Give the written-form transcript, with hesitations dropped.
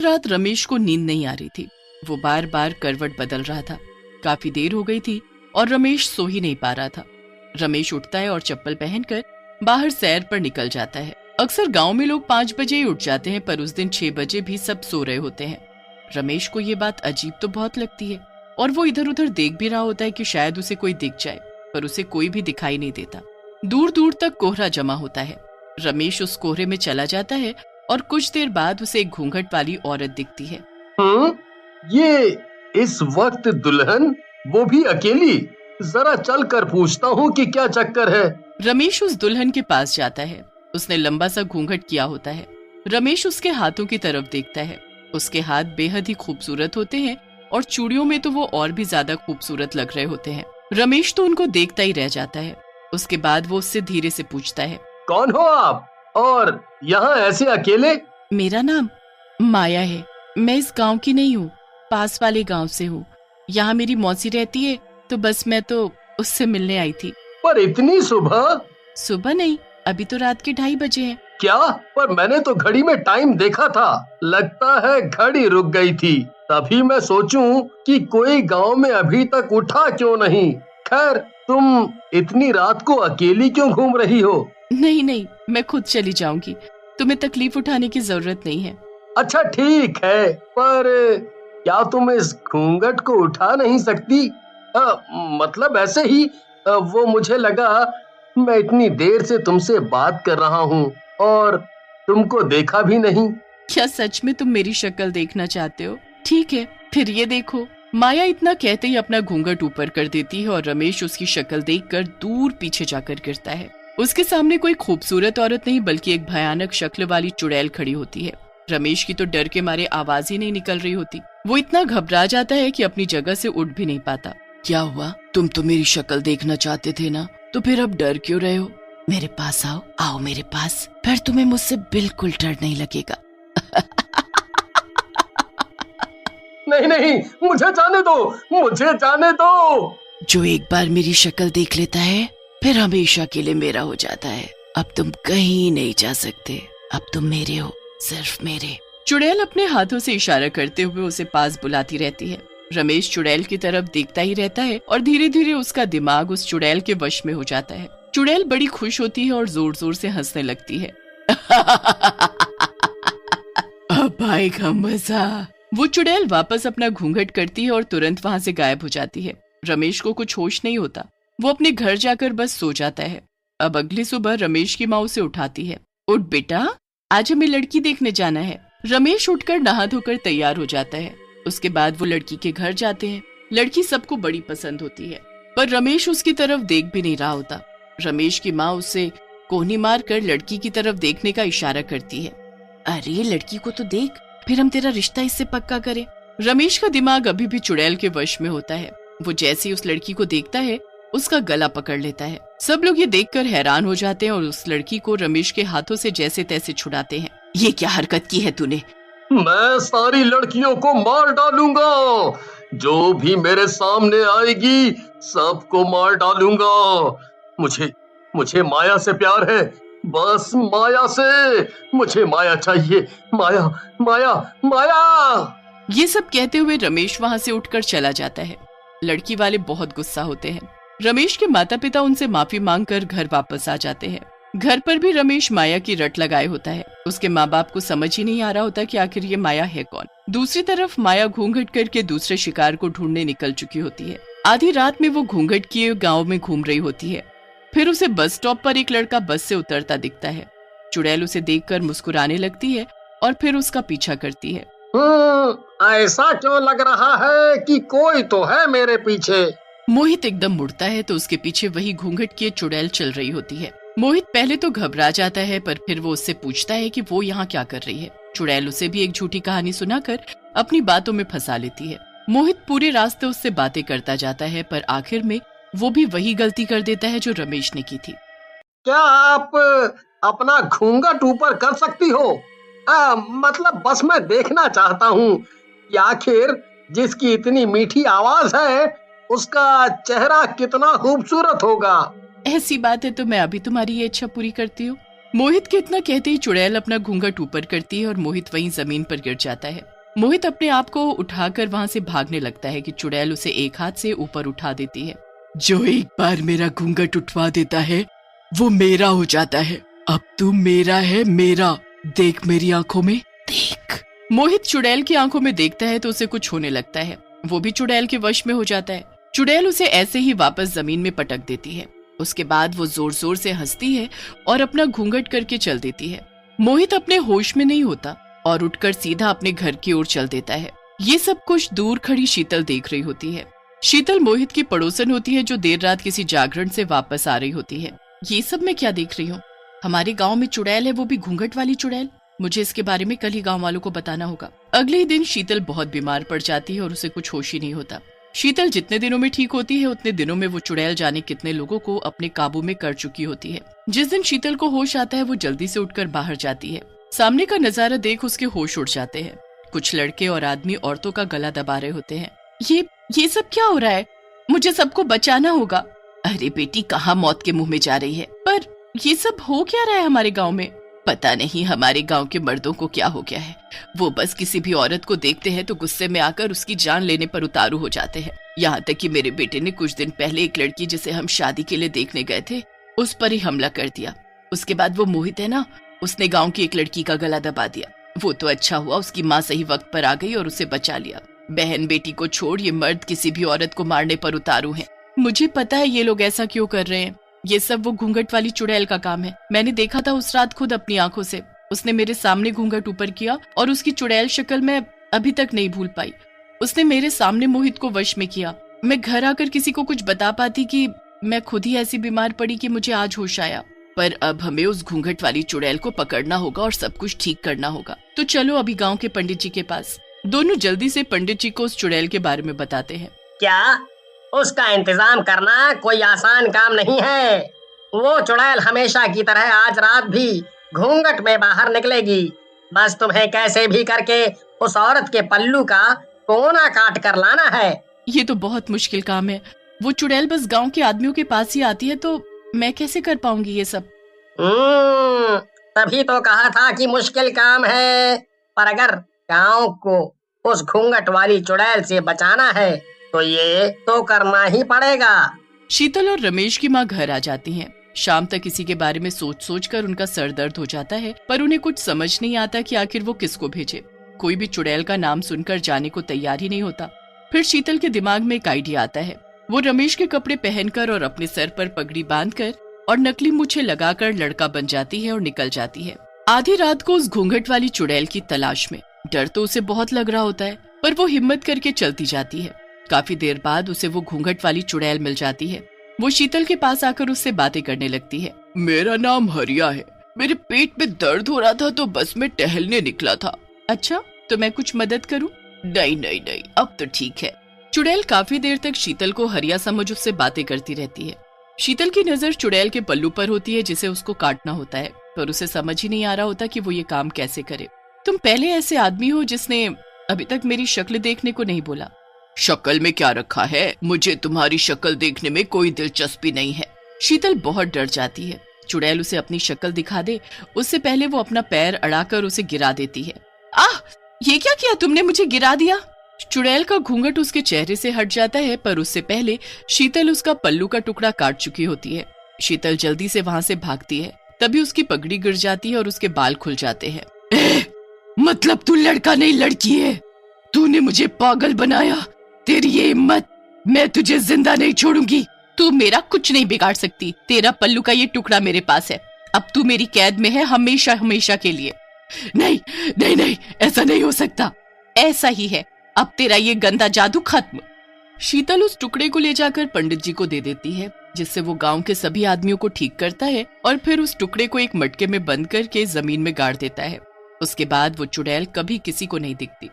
रात रमेश को नींद नहीं आ रही थी। वो बार बार करवट बदल रहा था। काफी देर हो गई थी और रमेश सो ही नहीं पा रहा था। रमेश उठता है और चप्पल पहनकर बाहर सैर पर निकल जाता है। अक्सर गांव में लोग 5 बजे ही उठ जाते हैं, पर उस दिन 6 बजे भी सब सो रहे होते हैं। रमेश को ये बात अजीब तो बहुत लगती है और वो इधर उधर देख भी रहा होता है कि शायद उसे कोई दिख जाए, पर उसे कोई भी दिखाई नहीं देता। दूर दूर तक कोहरा जमा होता है। रमेश उस कोहरे में चला जाता है और कुछ देर बाद उसे एक घूंघट वाली औरत दिखती है। ये इस वक्त दुल्हन, वो भी अकेली? जरा चल कर पूछता हूँ कि क्या चक्कर है। रमेश उस दुल्हन के पास जाता है। उसने लंबा सा घूंघट किया होता है। रमेश उसके हाथों की तरफ देखता है। उसके हाथ बेहद ही खूबसूरत होते हैं और चूड़ियों में तो वो और भी ज्यादा खूबसूरत लग रहे होते हैं। रमेश तो उनको देखता ही रह जाता है। उसके बाद वो उससे धीरे से पूछता है, कौन हो आप और यहाँ ऐसे अकेले? मेरा नाम माया है। मैं इस गांव की नहीं हूँ, पास वाले गांव से हूँ। यहाँ मेरी मौसी रहती है, तो बस मैं तो उससे मिलने आई थी। पर इतनी सुबह? सुबह नहीं, अभी तो रात के 2:30 बजे हैं। क्या? पर मैंने तो घड़ी में टाइम देखा था। लगता है घड़ी रुक गई थी। तभी मैं सोचूं कि कोई गांव में अभी तक उठा क्यों नहीं। खैर, तुम इतनी रात को अकेली क्यों घूम रही हो? नहीं नहीं, मैं खुद चली जाऊंगी। तुम्हें तकलीफ उठाने की जरूरत नहीं है। अच्छा ठीक है, पर क्या तुम इस घूंघट को उठा नहीं सकती? मतलब ऐसे ही, वो मुझे लगा मैं इतनी देर से तुमसे बात कर रहा हूँ और तुमको देखा भी नहीं। क्या सच में तुम मेरी शक्ल देखना चाहते हो? ठीक है, फिर ये देखो। माया इतना कहते ही अपना घूंघट ऊपर कर देती है और रमेश उसकी शक्ल देखकर दूर पीछे जाकर गिरता है। उसके सामने कोई खूबसूरत औरत नहीं बल्कि एक भयानक शक्ल वाली चुड़ैल खड़ी होती है। रमेश की तो डर के मारे आवाज ही नहीं निकल रही होती। वो इतना घबरा जाता है कि अपनी जगह से उठ भी नहीं पाता। क्या हुआ? तुम तो मेरी शक्ल देखना चाहते थे ना, तो फिर अब डर क्यों रहे हो? मेरे पास आओ, आओ मेरे पास, फिर तुम्हें मुझसे बिल्कुल डर नहीं लगेगा। नहीं नहीं, मुझे जाने दो, मुझे जाने दो। जो एक बार मेरी शक्ल देख लेता है फिर हमेशा के लिए मेरा हो जाता है। अब तुम कहीं नहीं जा सकते, अब तुम मेरे हो, सिर्फ मेरे। चुड़ैल अपने हाथों से इशारा करते हुए उसे पास बुलाती रहती है। रमेश चुड़ैल की तरफ देखता ही रहता है और धीरे धीरे उसका दिमाग उस चुड़ैल के वश में हो जाता है। चुड़ैल बड़ी खुश होती है और जोर जोर से हंसने लगती है। अब आएगा मजा। वो चुड़ैल वापस अपना घूंघट करती है और तुरंत वहाँ से गायब हो जाती है। रमेश को कुछ होश नहीं होता। वो अपने घर जाकर बस सो जाता है। अब अगली सुबह रमेश की माँ उसे उठाती है। उठ बेटा, आज हमें लड़की देखने जाना है। रमेश उठकर नहा धोकर तैयार हो जाता है। उसके बाद वो लड़की के घर जाते हैं। लड़की सबको बड़ी पसंद होती है, पर रमेश उसकी तरफ देख भी नहीं रहा होता। रमेश की माँ उसे कोहनी मारकर लड़की की तरफ देखने का इशारा करती है। अरे लड़की को तो देख, फिर हम तेरा रिश्ता इससे पक्का करें। रमेश का दिमाग अभी भी चुड़ैल के वश में होता है। वो जैसे ही उस लड़की को देखता है उसका गला पकड़ लेता है। सब लोग ये देखकर हैरान हो जाते हैं और उस लड़की को रमेश के हाथों से जैसे तैसे छुड़ाते हैं। ये क्या हरकत की है तूने? मैं सारी लड़कियों को मार डालूंगा। जो भी मेरे सामने आएगी सबको मार डालूंगा। मुझे माया से प्यार है, बस माया से। मुझे माया चाहिए, माया माया माया। ये सब कहते हुए रमेश वहाँ से उठकर चला जाता है। लड़की वाले बहुत गुस्सा होते हैं। रमेश के माता पिता उनसे माफी मांगकर घर वापस आ जाते हैं। घर पर भी रमेश माया की रट लगाए होता है। उसके माँ बाप को समझ ही नहीं आ रहा होता कि आखिर ये माया है कौन। दूसरी तरफ माया घूंघट करके दूसरे शिकार को ढूंढने निकल चुकी होती है। आधी रात में वो घूंघट किए गाँव में घूम रही होती है। फिर उसे बस स्टॉप पर एक लड़का बस से उतरता दिखता है। चुड़ैल उसे देखकर मुस्कुराने लगती है और फिर उसका पीछा करती है। ऐसा क्यों लग रहा है कि कोई तो है मेरे पीछे। मोहित एकदम मुड़ता है तो उसके पीछे वही घूंघट किए चुड़ैल चल रही होती है। मोहित पहले तो घबरा जाता है, पर फिर वो उससे पूछता है कि वो यहाँ क्या कर रही है। चुड़ैल उसे भी एक झूठी कहानी सुनाकर अपनी बातों में फंसा लेती है। मोहित पूरे रास्ते उससे बातें करता जाता है, पर आखिर में वो भी वही गलती कर देता है जो रमेश ने की थी। क्या आप अपना घूंघट ऊपर कर सकती हो? मतलब बस मैं देखना चाहता हूँ कि आखिर जिसकी इतनी मीठी आवाज है उसका चेहरा कितना खूबसूरत होगा। ऐसी बात है तो मैं अभी तुम्हारी ये इच्छा पूरी करती हूँ। मोहित के इतना कहते ही चुड़ैल अपना घूंघट ऊपर करती है और मोहित वहीं जमीन पर गिर जाता है। मोहित अपने आप को उठाकर वहां से भागने लगता है कि चुड़ैल उसे एक हाथ से ऊपर उठा देती है। जो एक बार मेरा घूंघट उठवा देता है वो मेरा हो जाता है। अब तू मेरा है, मेरा। देख मेरी आंखों में, देख। मोहित चुड़ैल की आंखों में देखता है तो उसे कुछ होने लगता है। वो भी चुड़ैल के वश में हो जाता है। चुड़ैल उसे ऐसे ही वापस जमीन में पटक देती है। उसके बाद वो जोर जोर से हंसती है और अपना घूंघट करके चल देती है। मोहित अपने होश में नहीं होता और उठकर सीधा अपने घर की ओर चल देता है। ये सब कुछ दूर खड़ी शीतल देख रही होती है। शीतल मोहित की पड़ोसन होती है जो देर रात किसी जागरण से वापस आ रही होती है। ये सब मैं क्या देख रही हूँ? हमारे गांव में चुड़ैल है, वो भी घूंघट वाली चुड़ैल। मुझे इसके बारे में कल ही गांव वालों को बताना होगा। अगले ही दिन शीतल बहुत बीमार पड़ जाती है और उसे कुछ होश ही नहीं होता। शीतल जितने दिनों में ठीक होती है उतने दिनों में वो चुड़ैल जाने कितने लोगों को अपने काबू में कर चुकी होती है। जिस दिन शीतल को होश आता है वो जल्दी से उठकर बाहर जाती है। सामने का नजारा देख उसके होश उड़ जाते हैं। कुछ लड़के और आदमी औरतों का गला दबा रहे होते हैं। ये सब क्या हो रहा है? मुझे सबको बचाना होगा। अरे बेटी, कहाँ मौत के मुंह में जा रही है? पर ये सब हो क्या रहा है हमारे गांव में? पता नहीं हमारे गांव के मर्दों को क्या हो गया है। वो बस किसी भी औरत को देखते हैं तो गुस्से में आकर उसकी जान लेने पर उतारू हो जाते हैं। यहाँ तक कि मेरे बेटे ने कुछ दिन पहले एक लड़की जिसे हम शादी के लिए देखने गए थे उस पर ही हमला कर दिया। उसके बाद वो मोहित है ना, उसने गांव की एक लड़की का गला दबा दिया। वो तो अच्छा हुआ उसकी माँ सही वक्त पर आ गई और उसे बचा लिया। बहन बेटी को छोड़ ये मर्द किसी भी औरत को मारने पर उतारू हैं। मुझे पता है ये लोग ऐसा क्यों कर रहे हैं। ये सब वो घूंघट वाली चुड़ैल का काम है। मैंने देखा था उस रात खुद अपनी आंखों से। उसने मेरे सामने घूंघट ऊपर किया और उसकी चुड़ैल शक्ल मैं अभी तक नहीं भूल पाई। उसने मेरे सामने मोहित को वश में किया। मैं घर आकर किसी को कुछ बता पाती कि मैं खुद ही ऐसी बीमार पड़ी कि मुझे आज होश आया। पर अब हमें उस घूंघट वाली चुड़ैल को पकड़ना होगा और सब कुछ ठीक करना होगा। तो चलो अभी गांव के पंडित जी के पास। दोनों जल्दी से पंडित जी को उस चुड़ैल के बारे में बताते हैं। क्या उसका इंतजाम करना कोई आसान काम नहीं है। वो चुड़ैल हमेशा की तरह आज रात भी घूंघट में बाहर निकलेगी। बस तुम्हें कैसे भी करके उस औरत के पल्लू का कोना काट कर लाना है। ये तो बहुत मुश्किल काम है। वो चुड़ैल बस गांव के आदमियों के पास ही आती है तो मैं कैसे कर पाऊंगी ये सब? तभी तो कहा था कि मुश्किल काम है। पर अगर गांव को उस घूंघट वाली चुड़ैल से बचाना है तो ये तो करना ही पड़ेगा। शीतल और रमेश की माँ घर आ जाती हैं। शाम तक इसी के बारे में सोच सोच कर उनका सर दर्द हो जाता है, पर उन्हें कुछ समझ नहीं आता कि आखिर वो किसको भेजे। कोई भी चुड़ैल का नाम सुनकर जाने को तैयार ही नहीं होता। फिर शीतल के दिमाग में एक आइडिया आता है। वो रमेश के कपड़े पहनकर और अपने सर पर पगड़ी बांधकर और नकली मूछें लगाकर लड़का बन जाती है और निकल जाती है आधी रात को उस घूंघट वाली चुड़ैल की तलाश में। डर तो उसे बहुत लग रहा होता है, पर वो हिम्मत करके चलती जाती है। काफी देर बाद उसे वो घूंघट वाली चुड़ैल मिल जाती है। वो शीतल के पास आकर उससे बातें करने लगती है। मेरा नाम हरिया है। मेरे पेट में दर्द हो रहा था तो बस मैं टहलने निकला था। अच्छा, तो मैं कुछ मदद करूं? नहीं नहीं नहीं, अब तो ठीक है। चुड़ैल काफी देर तक शीतल को हरिया समझ उससे बातें करती रहती है। शीतल की नजर चुड़ैल के पल्लू पर होती है जिसे उसको काटना होता है, पर उसे समझ ही नहीं आ रहा होता कि वो ये काम कैसे करे। तुम पहले ऐसे आदमी हो जिसने अभी तक मेरी शक्ल देखने को नहीं बोला। शक्ल में क्या रखा है? मुझे तुम्हारी शक्ल देखने में कोई दिलचस्पी नहीं है। शीतल बहुत डर जाती है। चुड़ैल उसे अपनी शक्ल दिखा दे उससे पहले वो अपना पैर अड़ाकर उसे गिरा देती है। आह, ये क्या किया तुमने? मुझे गिरा दिया। चुड़ैल का घूंघट उसके चेहरे से हट जाता है, पर उससे पहले शीतल उसका पल्लू का टुकड़ा काट चुकी होती है। शीतल जल्दी से वहां से भागती है। तभी उसकी पगड़ी गिर जाती है और उसके बाल खुल जाते हैं। मतलब तू लड़का नहीं लड़की है? तूने मुझे पागल बनाया। तेरी ये हिम्मत, मैं तुझे जिंदा नहीं छोड़ूंगी। तू मेरा कुछ नहीं बिगाड़ सकती। तेरा पल्लू का ये टुकड़ा मेरे पास है। अब तू मेरी कैद में है हमेशा हमेशा के लिए। नहीं नहीं नहीं, ऐसा नहीं हो सकता। ऐसा ही है। अब तेरा ये गंदा जादू खत्म। शीतल उस टुकड़े को ले जाकर पंडित जी को दे देती है, जिससे वो गांव के सभी आदमियों को ठीक करता है और फिर उस टुकड़े को एक मटके में बंद करके जमीन में गाड़ देता है। उसके बाद वो चुड़ैल कभी किसी को नहीं दिखती।